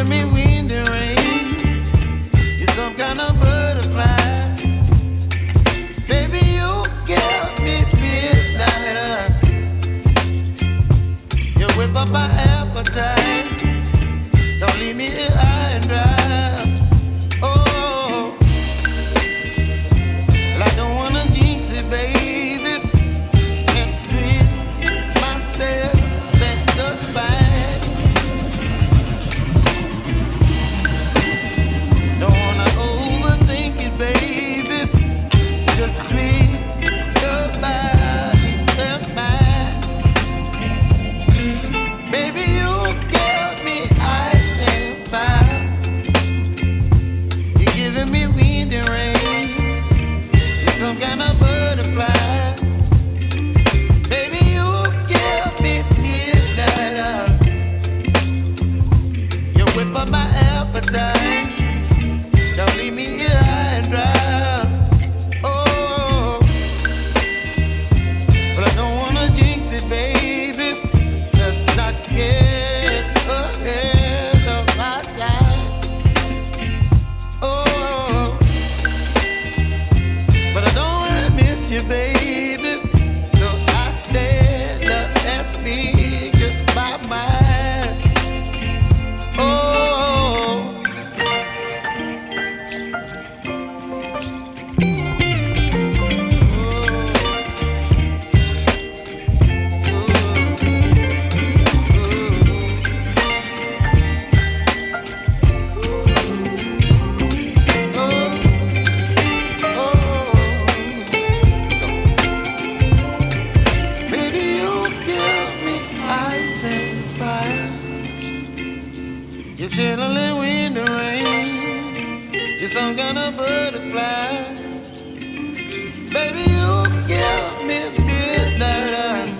giving me wind and rain. You're some kind of butterfly. Baby, you give me midnight. You whip up my appetite. Don't leave me here high and dry. Oh, well, I don't wanna jinx it, baby, and twist myself at the spine. Don't wanna overthink it, baby. It's just twist your body and mine. Baby, you give me ice and fire. You're giving me wind and rain. You're some kind of butterfly. Baby, you give me midnight. You whip up my appetite. Don't leave me here high and dry. Oh, but I don't wanna jinx it, baby. Let's not get ahead of my time. Oh, but I don't wanna miss you, baby. So I stand up and speak my mind. Oh. You're chilling wind and rain. You're some kind of butterfly. Baby, you give me midnight.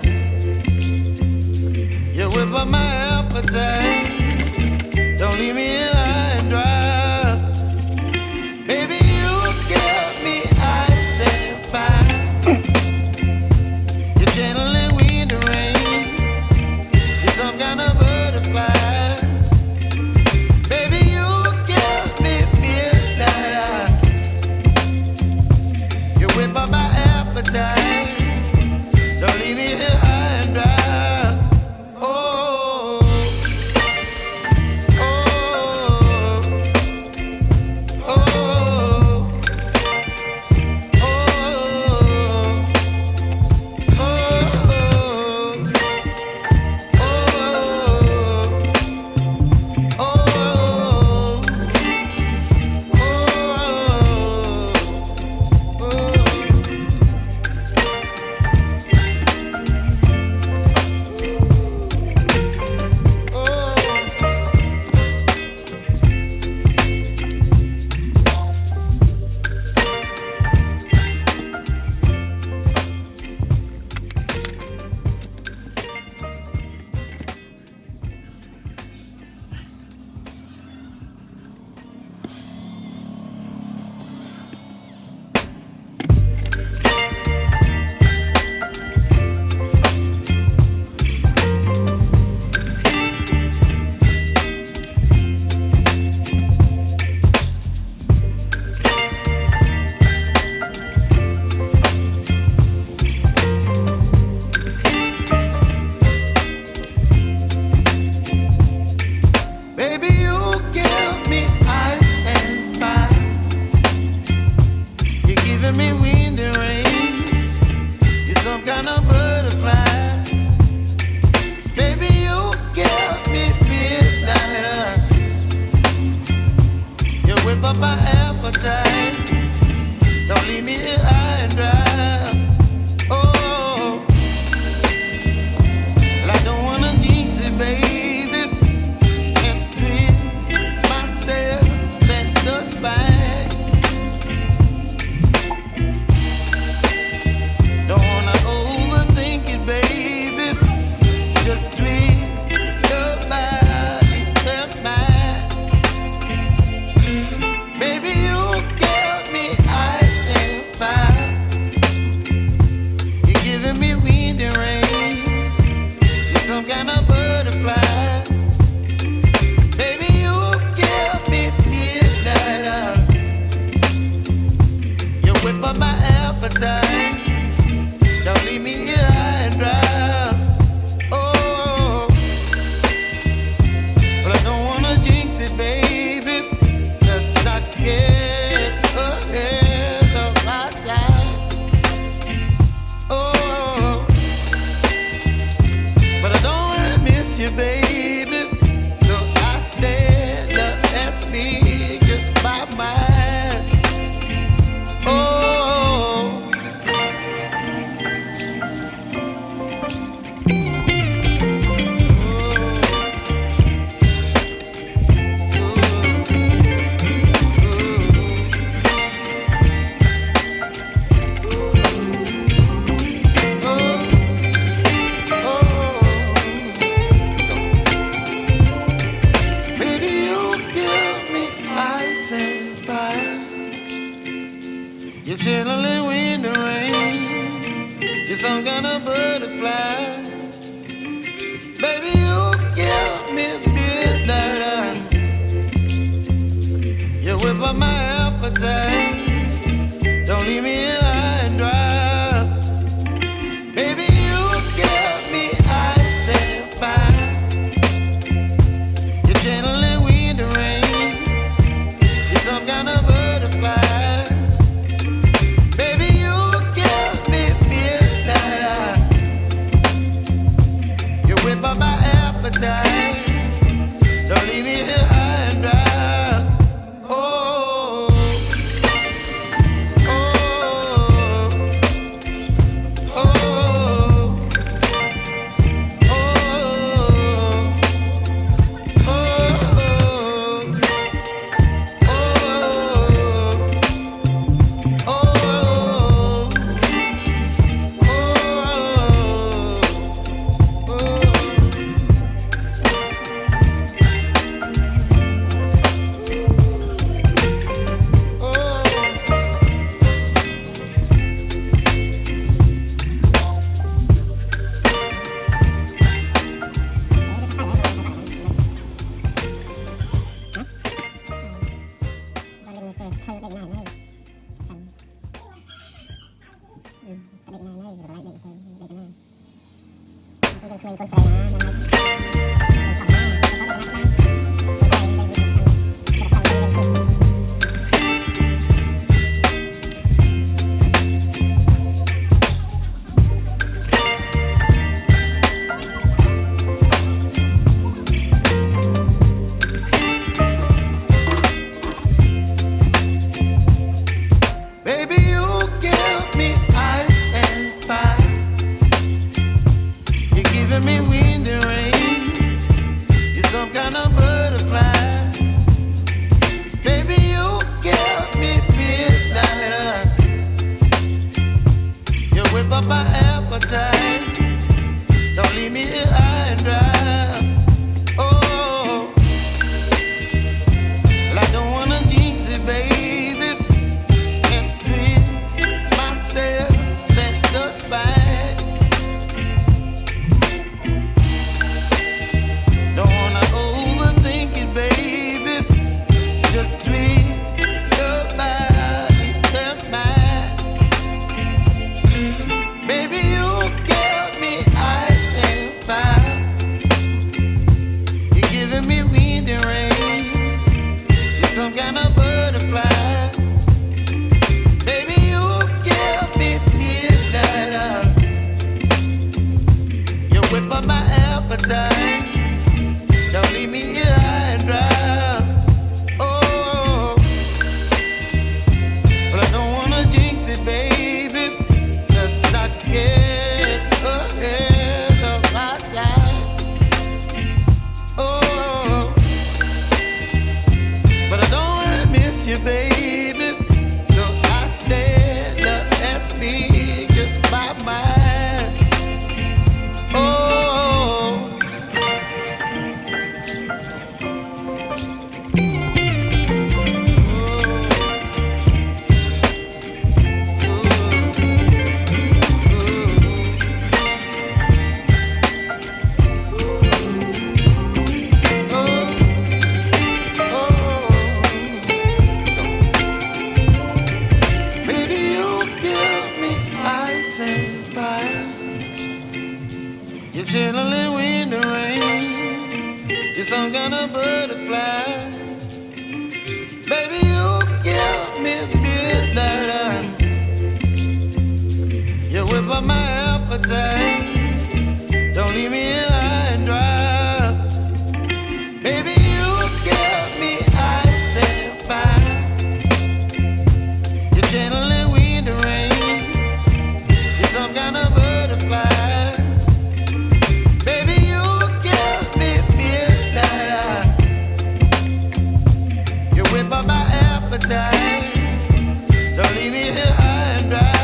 You whip up my appetite. Don't leave me here high and dry. Baby, you give me ice and fire. You're channeling wind and rain. You're some kind of butterfly. Baby, you give me midnight. You whip up my appetite. Don't leave me here high and dry. Oh. appetite. Don't leave me here high and dry. Baby, you give me ice and fire. You're channeling wind and rain. You're some kind of butterfly. Baby, you give me midnight. You whip up my appetite. Don't leave me here high and dry.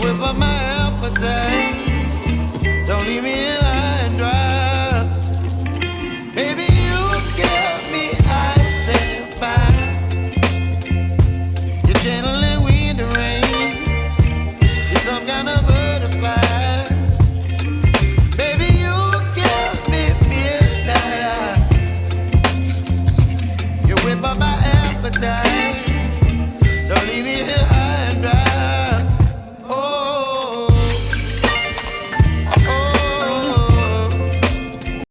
Whip up my appetite. Don't leave me